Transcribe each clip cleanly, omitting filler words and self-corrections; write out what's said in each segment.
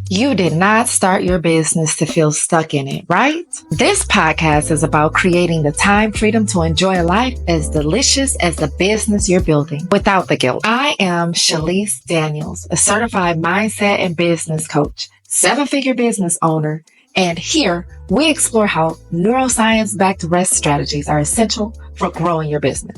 You did not start your business to feel stuck in it, right? This podcast is about creating the time freedom to enjoy a life as delicious as the business you're building without the guilt. I am Shalise Daniels, a certified mindset and business coach, 7-figure business owner, and here we explore how neuroscience-backed rest strategies are essential for growing your business.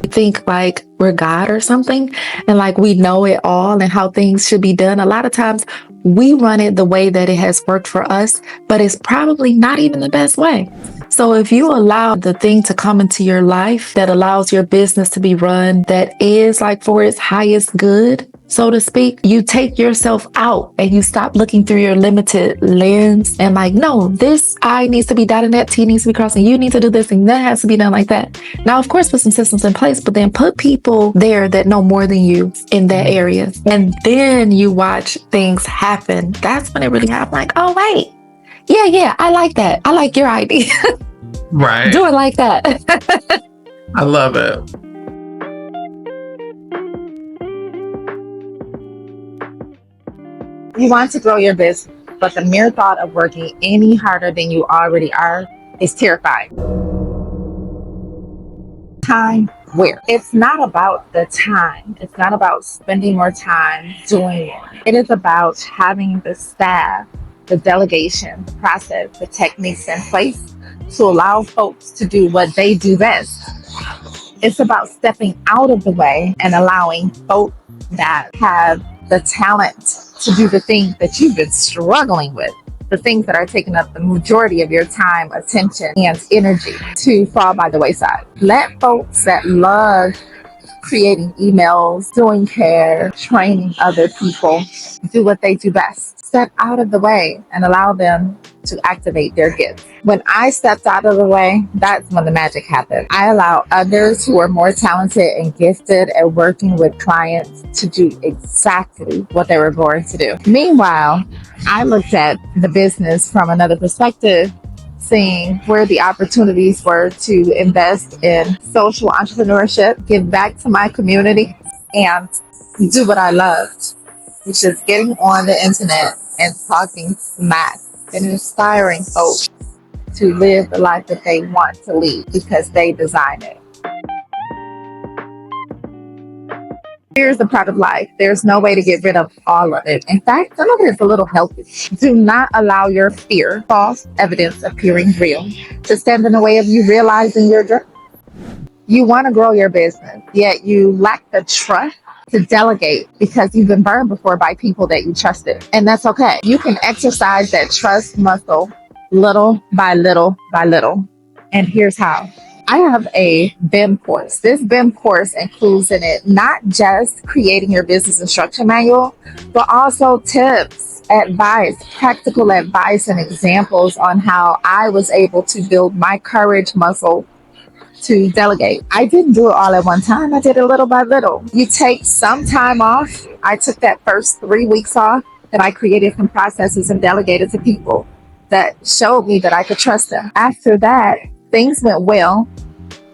We think like we're God or something, and like we know it all and how things should be done. A lot of times we run it the way that it has worked for us, but it's probably not even the best way. So if you allow the thing to come into your life that allows your business to be run, that is like for its highest good, so to speak, you take yourself out and you stop looking through your limited lens and like, no, this I needs to be dotted, that T needs to be crossing, you need to do this and that has to be done like that. Now, of course, put some systems in place, but then put people there that know more than you in that area. And then you watch things happen. That's when it really happens. Like, oh, wait. Yeah, I like that. I like your idea. Right. Do it like that. I love it. You want to grow your business, but the mere thought of working any harder than you already are is terrifying. Time where? It's not about the time. It's not about spending more time doing more. It is about having the staff, the delegation, the process, the techniques in place to allow folks to do what they do best. It's about stepping out of the way and allowing folks that have the talent to do the things that you've been struggling with, the things that are taking up the majority of your time, attention, and energy to fall by the wayside. Let folks that love creating emails, doing care, training other people, do what they do best. Step out of the way and allow them to activate their gifts. When I stepped out of the way, that's when the magic happened. I allow others who are more talented and gifted at working with clients to do exactly what they were born to do. Meanwhile, I looked at the business from another perspective, seeing where the opportunities were to invest in social entrepreneurship, give back to my community, and do what I loved, which is getting on the internet and talking smack and inspiring folks to live the life that they want to lead because they design it. Here's the part of life. There's no way to get rid of all of it. In fact, some of it is a little healthy. Do not allow your fear, false evidence appearing real, to stand in the way of you realizing your dream. You want to grow your business, yet you lack the trust to delegate because you've been burned before by people that you trusted. And that's okay. You can exercise that trust muscle little by little by little. And here's how. I have a BIM course. This BIM course includes in it not just creating your business instruction manual, but also tips, advice, practical advice, and examples on how I was able to build my courage muscle to delegate. I didn't do it all at one time. I did it little by little. You take some time off. I took that first 3 weeks off and I created some processes and delegated to people that showed me that I could trust them. After that, things went well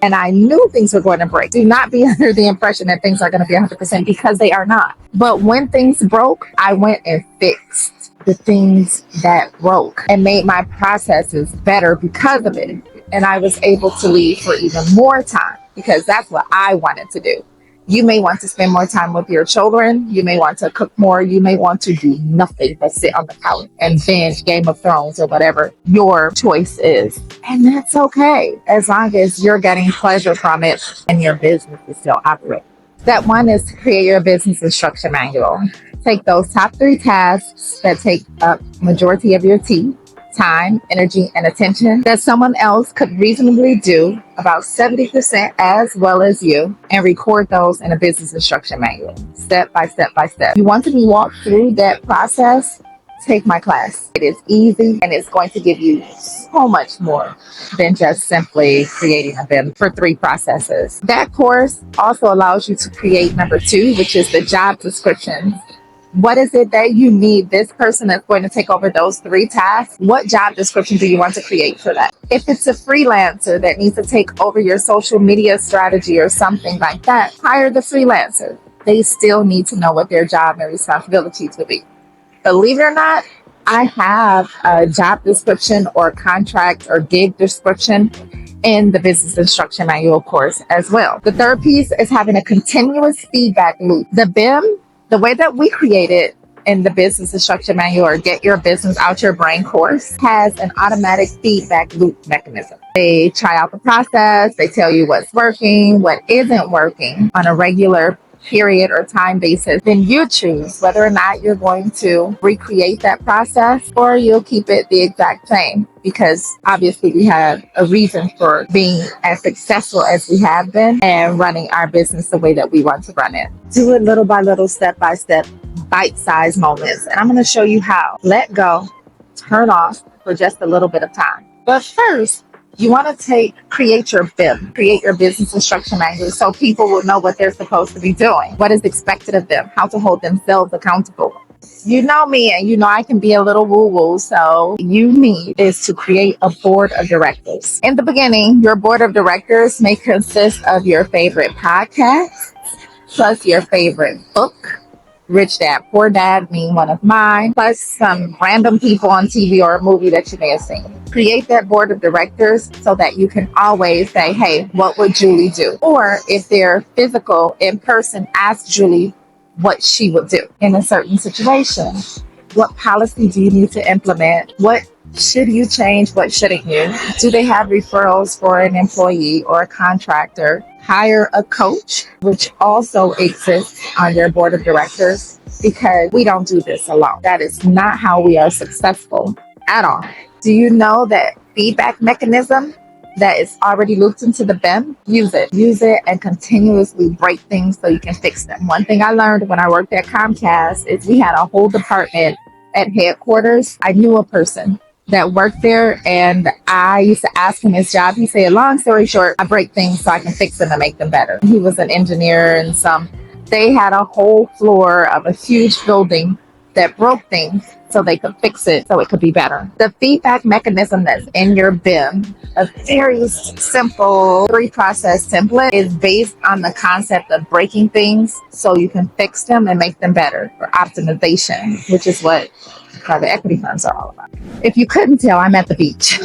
and I knew things were going to break. Do not be under the impression that things are going to be 100% because they are not. But when things broke, I went and fixed the things that broke and made my processes better because of it. And I was able to leave for even more time because that's what I wanted to do. You may want to spend more time with your children. You may want to cook more. You may want to do nothing but sit on the couch and binge Game of Thrones or whatever your choice is. And that's okay, as long as you're getting pleasure from it and your business is still operating. Step 1 is to create your business instruction manual. Take those top 3 tasks that take up majority of your time, energy, and attention that someone else could reasonably do about 70% as well as you, and record those in a business instruction manual, step by step by step. You want to be walked through that process? Take my class. It is easy and it's going to give you so much more than just simply creating a BIM for 3 processes. That course also allows you to create number 2, which is the job description. What is it that you need this person that's going to take over those 3 tasks? What job description do you want to create for that? If it's a freelancer that needs to take over your social media strategy or something like that, hire the freelancer. They still need to know what their job and responsibilities will be. Believe it or not, I have a job description or contract or gig description in the business instruction manual course as well. The third piece is having a continuous feedback loop. The BIM, the way that we create it in the business instruction manual or get your business out your brain course, has an automatic feedback loop mechanism. They try out the process, they tell you what's working, what isn't working on a regular period or time basis. Then you choose whether or not you're going to recreate that process or you'll keep it the exact same, because obviously we have a reason for being as successful as we have been and running our business the way that we want to run it. Do it little by little, step by step, bite-sized moments. And I'm going to show you how. Let go, turn off for just a little bit of time. But first, you want to create your BIM, create your business instruction manual, so people will know what they're supposed to be doing, what is expected of them, how to hold themselves accountable. You know me, and you know I can be a little woo-woo, so you need is to create a board of directors. In the beginning, your board of directors may consist of your favorite podcast, plus your favorite book, Rich Dad, Poor Dad being one of mine, plus some random people on TV or a movie that you may have seen. Create that board of directors so that you can always say, hey, what would Julie do? Or if they're physical in person, ask Julie what she would do in a certain situation. What policy do you need to implement? What should you change? What shouldn't you? Do they have referrals for an employee or a contractor? Hire a coach, which also exists on your board of directors, because we don't do this alone. That is not how we are successful at all. Do you know that feedback mechanism that is already looped into the BIM? Use it and continuously break things so you can fix them. One thing I learned when I worked at Comcast is we had a whole department at headquarters. I knew a person that worked there, and I used to ask him his job. He said, long story short, I break things so I can fix them and make them better. He was an engineer, and they had a whole floor of a huge building that broke things so they could fix it so it could be better. The feedback mechanism that's in your BIM, a very simple 3-process template, is based on the concept of breaking things so you can fix them and make them better, or optimization, which is what private equity firms are all about. If you couldn't tell, I'm at the beach.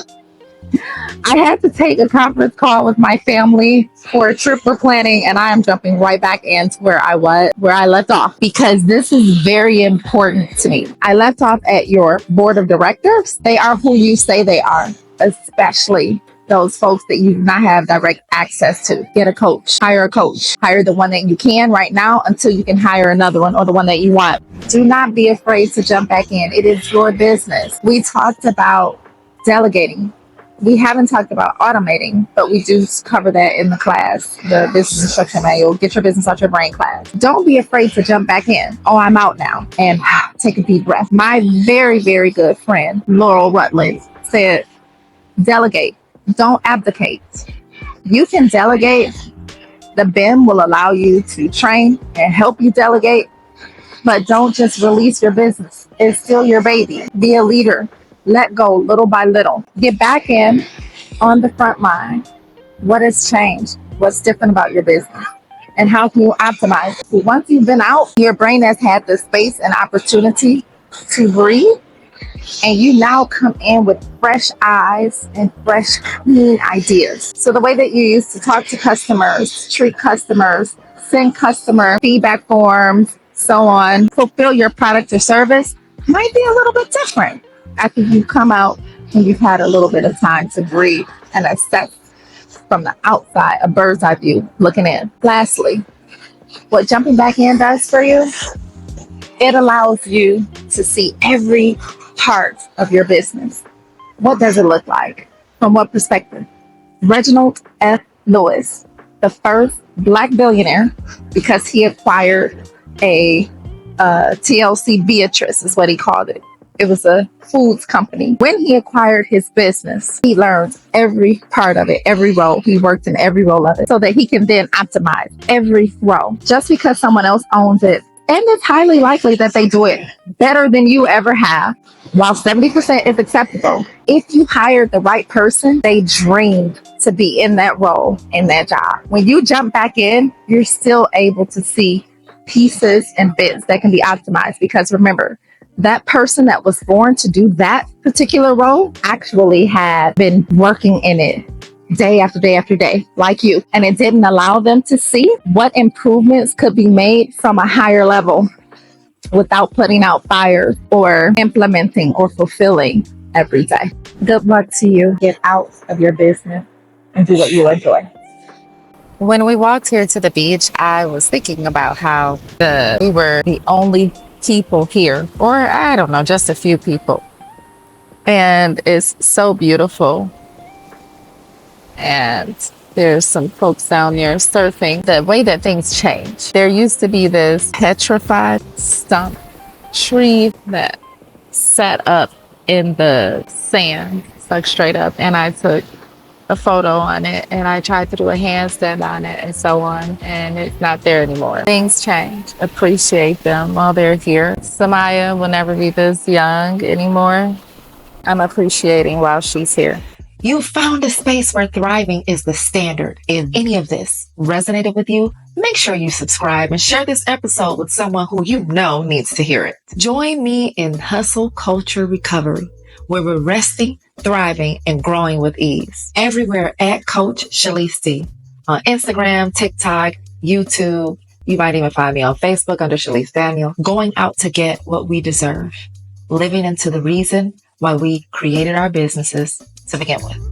I had to take a conference call with my family for a trip we're planning, and I am jumping right back into where I left off, because this is very important to me. I left off at your board of directors. They are who you say they are, especially those folks that you do not have direct access to. Get a coach, hire the one that you can right now until you can hire another one, or the one that you want. Do not be afraid to jump back in. It is your business. We talked about delegating. We haven't talked about automating, but we do cover that in the class, the business instruction manual, Get Your Business Out Your Brain class. Don't be afraid to jump back in. Oh, I'm out now. And take a deep breath. My very, very good friend, Laurel Rutledge, said, delegate. Don't abdicate. You can delegate. The BIM will allow you to train and help you delegate, but don't just release your business. It's still your baby. Be a leader. Let go little by little. Get back in on the front line. What has changed? What's different about your business? And how can you optimize? Once you've been out, your brain has had the space and opportunity to breathe, and you now come in with fresh eyes and fresh, clean ideas. So the way that you used to talk to customers, treat customers, send customer feedback forms, so on, fulfill your product or service might be a little bit different after you come out and you've had a little bit of time to breathe and assess from the outside, a bird's eye view looking in. Lastly, what jumping back in does for you, it allows you to see every part of your business. What does it look like? From what perspective? Reginald F. Lewis, the first Black billionaire, because he acquired a TLC Beatrice is what he called it. It was a foods company. When he acquired his business, he learned every part of it, every role. He worked in every role of it so that he can then optimize every role. Just because someone else owns it, and it's highly likely that they do it better than you ever have, while 70% is acceptable. If you hired the right person, they dreamed to be in that role, in that job. When you jump back in, you're still able to see pieces and bits that can be optimized, because remember, that person that was born to do that particular role actually had been working in it day after day after day, like you. And it didn't allow them to see what improvements could be made from a higher level without putting out fires or implementing or fulfilling every day. Good luck to you. Get out of your business and do what you enjoy. When we walked here to the beach, I was thinking about how we were the only people here, or I don't know, just a few people. And it's so beautiful. And there's some folks down there surfing. The way that things change. There used to be this petrified stump tree that sat up in the sand, like straight up. And I took a photo on it and I tried to do a handstand on it and so on. And it's not there anymore. Things change. Appreciate them while they're here. Samaya will never be this young anymore. I'm appreciating while she's here. You found a space where thriving is the standard. If any of this resonated with you, make sure you subscribe and share this episode with someone who you know needs to hear it. Join me in Hustle Culture Recovery, where we're resting, thriving, and growing with ease. Everywhere at Coach Shalise D. On Instagram, TikTok, YouTube. You might even find me on Facebook under Shalise Daniel. Going out to get what we deserve. Living into the reason why we created our businesses to begin with.